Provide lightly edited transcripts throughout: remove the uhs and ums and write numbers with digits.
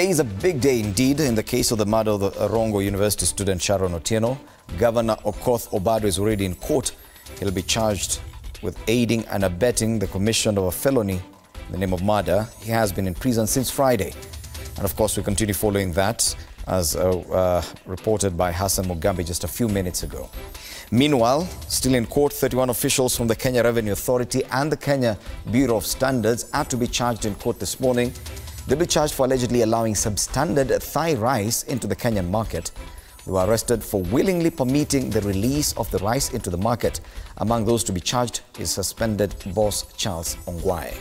Today is a big day indeed in the case of the murder of the Rongo University student Sharon Otieno. Governor Okoth Obado is already in court. He'll be charged with aiding and abetting the commission of a felony in the name of murder. He has been in prison since Friday. And of course, we continue following that as reported by Hassan Mugambi just a few minutes ago. Meanwhile, still in court, 31 officials from the Kenya Revenue Authority and the Kenya Bureau of Standards are to be charged in court this morning. They'll be charged for allegedly allowing substandard Thai rice into the Kenyan market. They were arrested for willingly permitting the release of the rice into the market. Among those to be charged is suspended boss Charles Ongwae.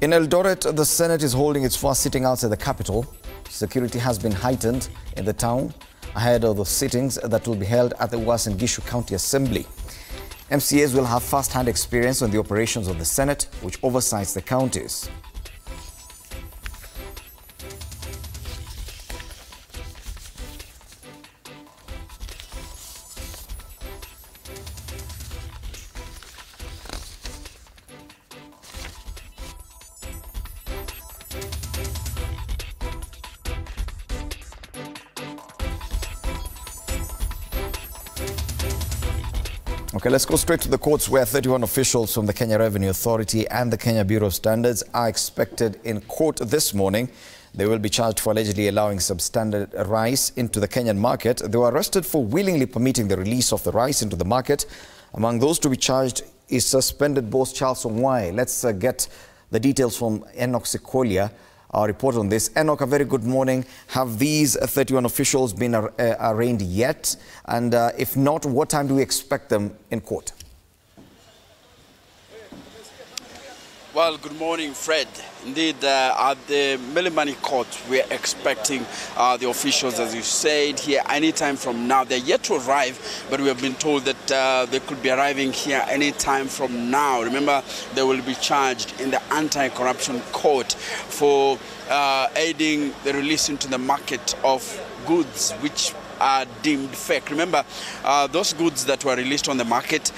In Eldoret, the Senate is holding its first sitting outside the capital. Security has been heightened in the town ahead of the sittings that will be held at the Uasin Gishu County Assembly. MCAs will have first-hand experience on the operations of the Senate, which oversights the counties. Okay, let's go straight to the courts where 31 officials from the Kenya Revenue Authority and the Kenya Bureau of Standards are expected in court this morning. They will be charged for allegedly allowing substandard rice into the Kenyan market. They were arrested for willingly permitting the release of the rice into the market. Among those to be charged is suspended boss Charles Ongwae. Let's get the details from Enoch Sikolia, our report on this. Enoch, a very good morning. Have these 31 officials been arraigned yet? And if not, what time do we expect them in court? Well, good morning, Fred. Indeed, at the Milimani court, we're expecting the officials, as you said, here anytime from now. They're yet to arrive, but we have been told that they could be arriving here anytime from now. Remember, they will be charged in the anti-corruption court for aiding the release into the market of goods which are deemed fake. Remember, those goods that were released on the market,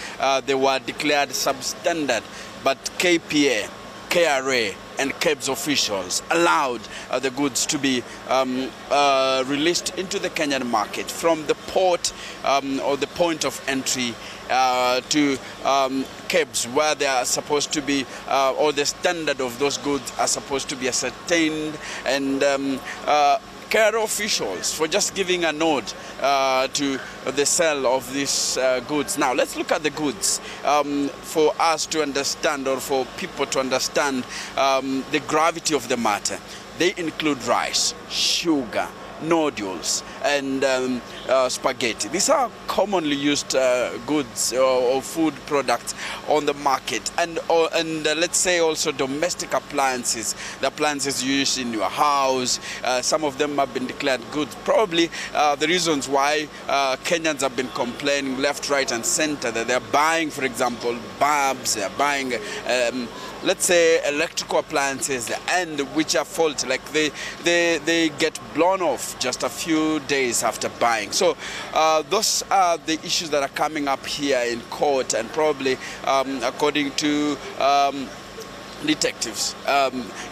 they were declared substandard, but KPA, KRA and KEBS officials allowed the goods to be released into the Kenyan market from the port or the point of entry to KEBS, where they are supposed to be, or the standard of those goods are supposed to be ascertained, and KRA officials for just giving a nod to the sale of these goods. Now, let's look at the goods for us to understand, or for people to understand the gravity of the matter. They include rice, sugar, noodles and spaghetti. These are commonly used goods or food products on the market, and let's say also domestic appliances, the appliances used in your house. Some of them have been declared good. Probably the reasons why Kenyans have been complaining left, right and center that they're buying, for example, bulbs, they're buying let's say electrical appliances, and which are faulty, like they get blown off just a few days after buying. So those are the issues that are coming up here in court, and probably according to detectives,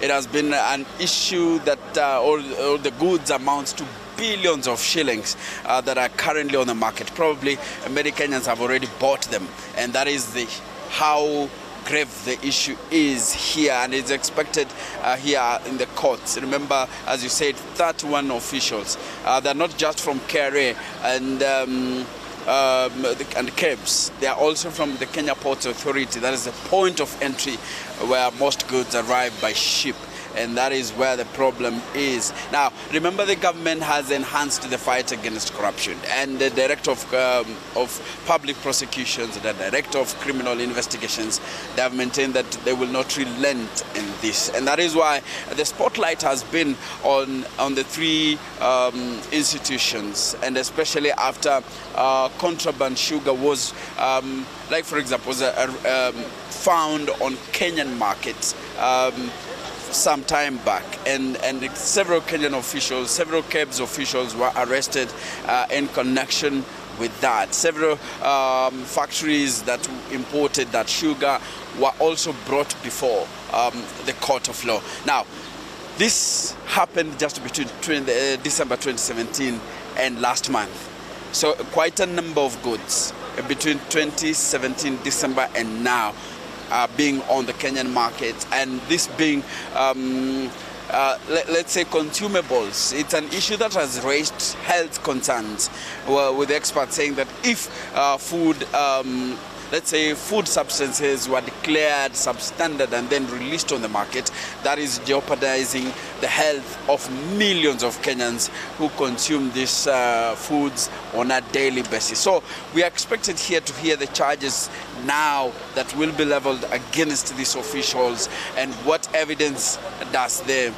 it has been an issue that all the goods amounts to billions of shillings that are currently on the market. Probably many Kenyans have already bought them, and that is how grave the issue is here, and it's expected here in the courts. Remember, as you said, 31 officials. They're not just from KRA and KEBS. They are also from the Kenya Ports Authority. That is the point of entry where most goods arrive by ship. And that is where the problem is. Now, remember, the government has enhanced the fight against corruption, and the Director of Public Prosecutions, the Director of Criminal Investigations, they have maintained that they will not relent in this. And that is why the spotlight has been on the three institutions, and especially after contraband sugar was, like for example, was found on Kenyan markets some time back, and several Kenyan officials, several KEBS officials were arrested in connection with that. Several factories that imported that sugar were also brought before the court of law. Now, this happened just between December 2017 and last month. So quite a number of goods between 2017 December and now being on the Kenyan market, and this being let's say consumables. It's an issue that has raised health concerns, with experts saying that if food, let's say food substances were declared substandard and then released on the market, that is jeopardizing the health of millions of Kenyans who consume these foods on a daily basis. So we are expected here to hear the charges now that will be leveled against these officials, and what evidence does the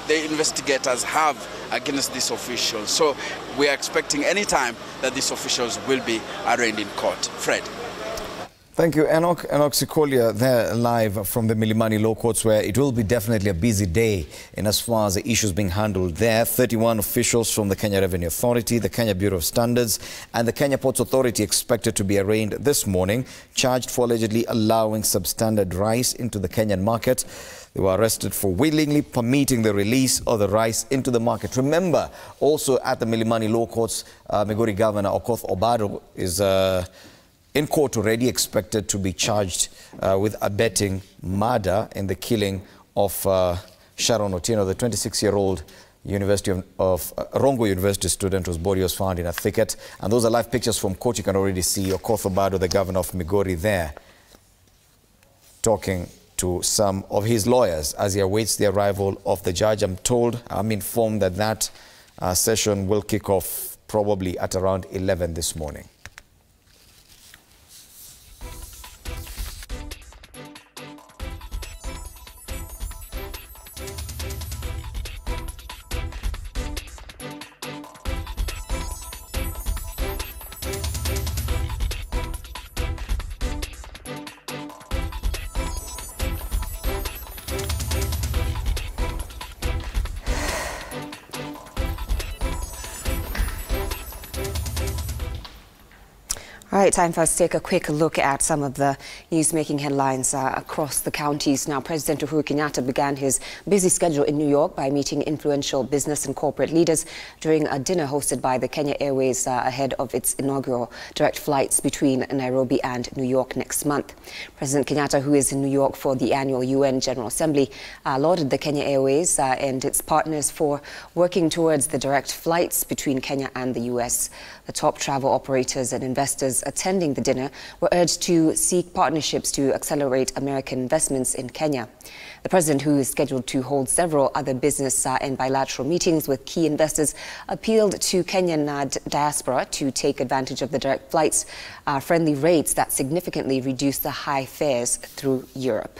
investigators have against these officials. So we are expecting any time that these officials will be arraigned in court. Fred. Thank you, Enoch. Enoch Sikolia there live from the Milimani Law Courts, where it will be definitely a busy day in as far as the issues being handled there. 31 officials from the Kenya Revenue Authority, the Kenya Bureau of Standards and the Kenya Ports Authority expected to be arraigned this morning, charged for allegedly allowing substandard rice into the Kenyan market. They were arrested for willingly permitting the release of the rice into the market. Remember, also at the Milimani Law Courts, Migori Governor Okoth Obado is in court already, expected to be charged with abetting murder in the killing of Sharon Otieno, the 26-year-old University of Rongo University student whose body was found in a thicket. And those are live pictures from court. You can already see Okoth Obado, the governor of Migori, there talking to some of his lawyers as he awaits the arrival of the judge. I'm informed that session will kick off probably at around 11 this morning. All right, time for us to take a quick look at some of the news-making headlines across the counties. Now, President Uhuru Kenyatta began his busy schedule in New York by meeting influential business and corporate leaders during a dinner hosted by the Kenya Airways ahead of its inaugural direct flights between Nairobi and New York next month. President Kenyatta, who is in New York for the annual UN General Assembly, lauded the Kenya Airways and its partners for working towards the direct flights between Kenya and the US. The top travel operators and investors attending the dinner were urged to seek partnerships to accelerate American investments in Kenya. The president, who is scheduled to hold several other business and bilateral meetings with key investors, appealed to Kenyan diaspora to take advantage of the direct flights, friendly rates that significantly reduce the high fares through Europe.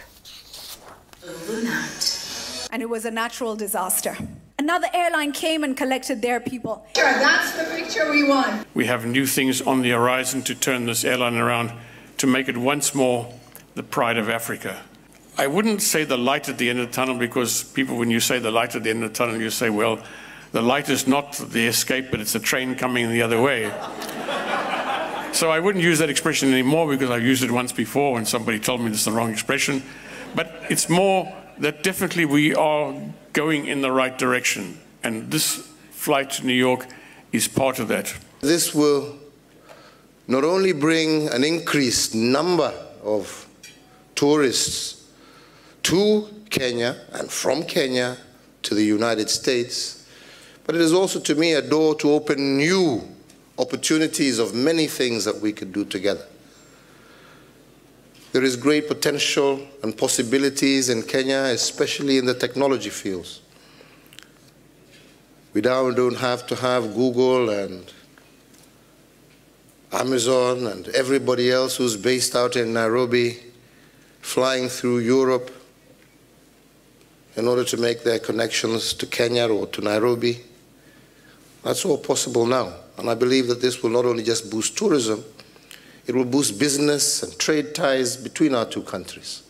And it was a natural disaster. Another airline came and collected their people. Sure, that's the picture we want. We have new things on the horizon to turn this airline around, to make it once more the pride of Africa. I wouldn't say the light at the end of the tunnel, because people, when you say the light at the end of the tunnel, you say, well, the light is not the escape, but it's a train coming the other way. So I wouldn't use that expression anymore, because I've used it once before when somebody told me this is the wrong expression. But it's more that definitely we are going in the right direction, and this flight to New York is part of that. This will not only bring an increased number of tourists to Kenya and from Kenya to the United States, but it is also, to me, a door to open new opportunities of many things that we could do together. There is great potential and possibilities in Kenya, especially in the technology fields. We now don't have to have Google and Amazon and everybody else who's based out in Nairobi flying through Europe in order to make their connections to Kenya or to Nairobi. That's all possible now. And I believe that this will not only just boost tourism, it will boost business and trade ties between our two countries.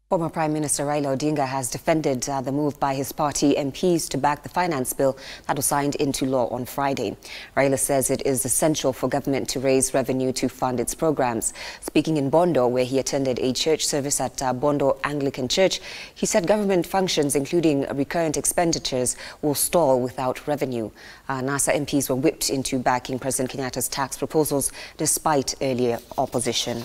Former Prime Minister Raila Odinga has defended the move by his party MPs to back the finance bill that was signed into law on Friday. Raila says it is essential for government to raise revenue to fund its programs. Speaking in Bondo, where he attended a church service at Bondo Anglican Church, he said government functions, including recurrent expenditures, will stall without revenue. NASA MPs were whipped into backing President Kenyatta's tax proposals despite earlier opposition.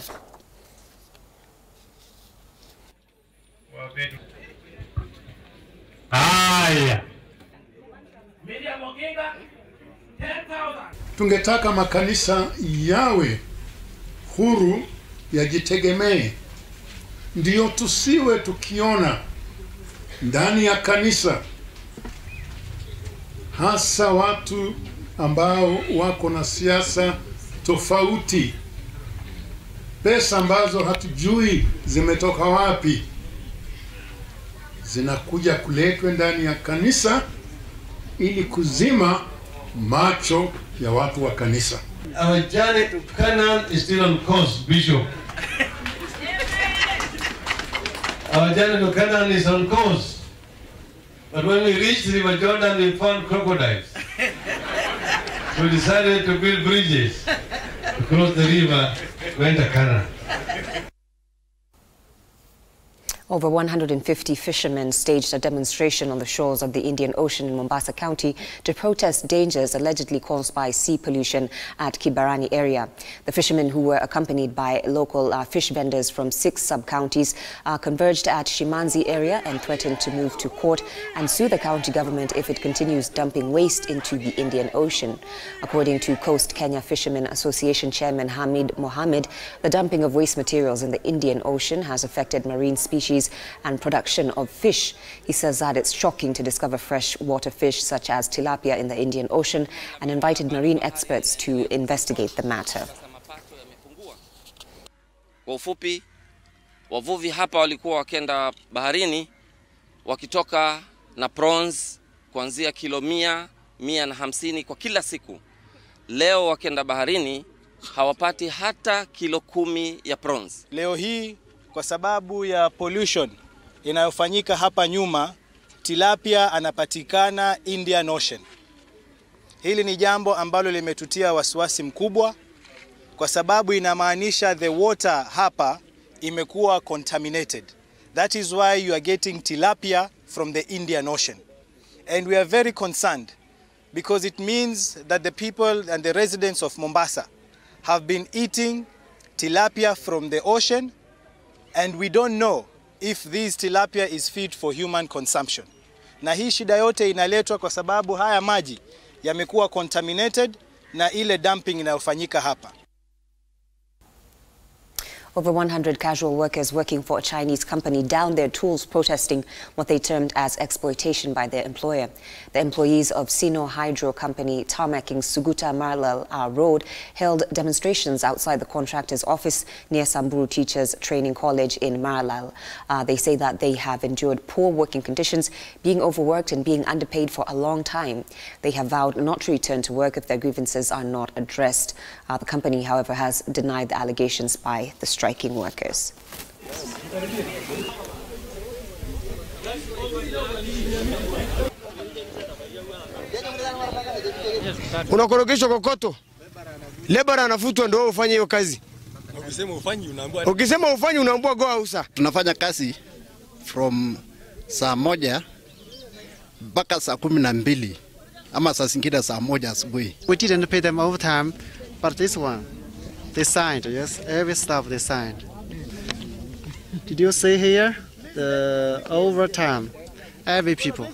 Tungetaka makanisa yawe huru, yajitegemee. Ndiyo tusiwe tukiona ndani ya kanisa hasa watu ambao wako na siasa tofauti, pesa ambazo hatujui zimetoka wapi, zinakuja kuletwa ndani ya kanisa ili kuzima macho ya watu wa kanisa. Our journey to Canaan is still on course, Bishop. Our journey to Canaan is on course. But when we reached River Jordan, we found crocodiles. So we decided to build bridges to cross the river to enter Canaan. Over 150 fishermen staged a demonstration on the shores of the Indian Ocean in Mombasa County to protest dangers allegedly caused by sea pollution at Kibarani area. The fishermen, who were accompanied by local fish vendors from 6 sub-counties, converged at Shimanzi area and threatened to move to court and sue the county government if it continues dumping waste into the Indian Ocean. According to Coast Kenya Fishermen Association Chairman Hamid Mohammed, the dumping of waste materials in the Indian Ocean has affected marine species and production of fish. He says that it's shocking to discover freshwater fish such as tilapia in the Indian Ocean and invited marine experts to investigate the matter. Kwa ufupi, wavuvi hapa walikuwa wakenda baharini wakitoka na prawns kuanzia kilo 100, 150 kwa kila siku. Leo wakenda baharini hawapati hata kilo 10 ya prawns. Leo hii kwa sababu ya pollution inayofanyika hapa nyuma, tilapia anapatikana Indian Ocean. Hili ni jambo ambalo limetutia wasiwasi mkubwa kwa sababu inamaanisha the water hapa imekuwa contaminated. That is why you are getting tilapia from the Indian Ocean. And we are very concerned because it means that the people and the residents of Mombasa have been eating tilapia from the ocean, and we don't know if this tilapia is fit for human consumption. Na hii shida yote inaletwa kwa sababu haya maji yamekuwa contaminated na ile dumping inayofanyika hapa. Over 100 casual workers working for a Chinese company downed their tools protesting what they termed as exploitation by their employer. The employees of Sino Hydro Company tarmacking Suguta Marlal Road held demonstrations outside the contractor's office near Samburu Teachers Training College in Marlal. They say that they have endured poor working conditions, being overworked and being underpaid for a long time. They have vowed not to return to work if their grievances are not addressed. The company, however, has denied the allegations by the striking workers. Unakorogeshwa kokoto, lebara anafutwa ndio ufanye hiyo kazi. Ukisema ufanye unaambiwa go ausa. Tunafanya kazi from saa 1 mpaka saa 12 ama saa zingine saa 1 asubuhi. We didn't pay them overtime, but this one they signed, yes, every staff they signed. Did you see here the overtime? Every people.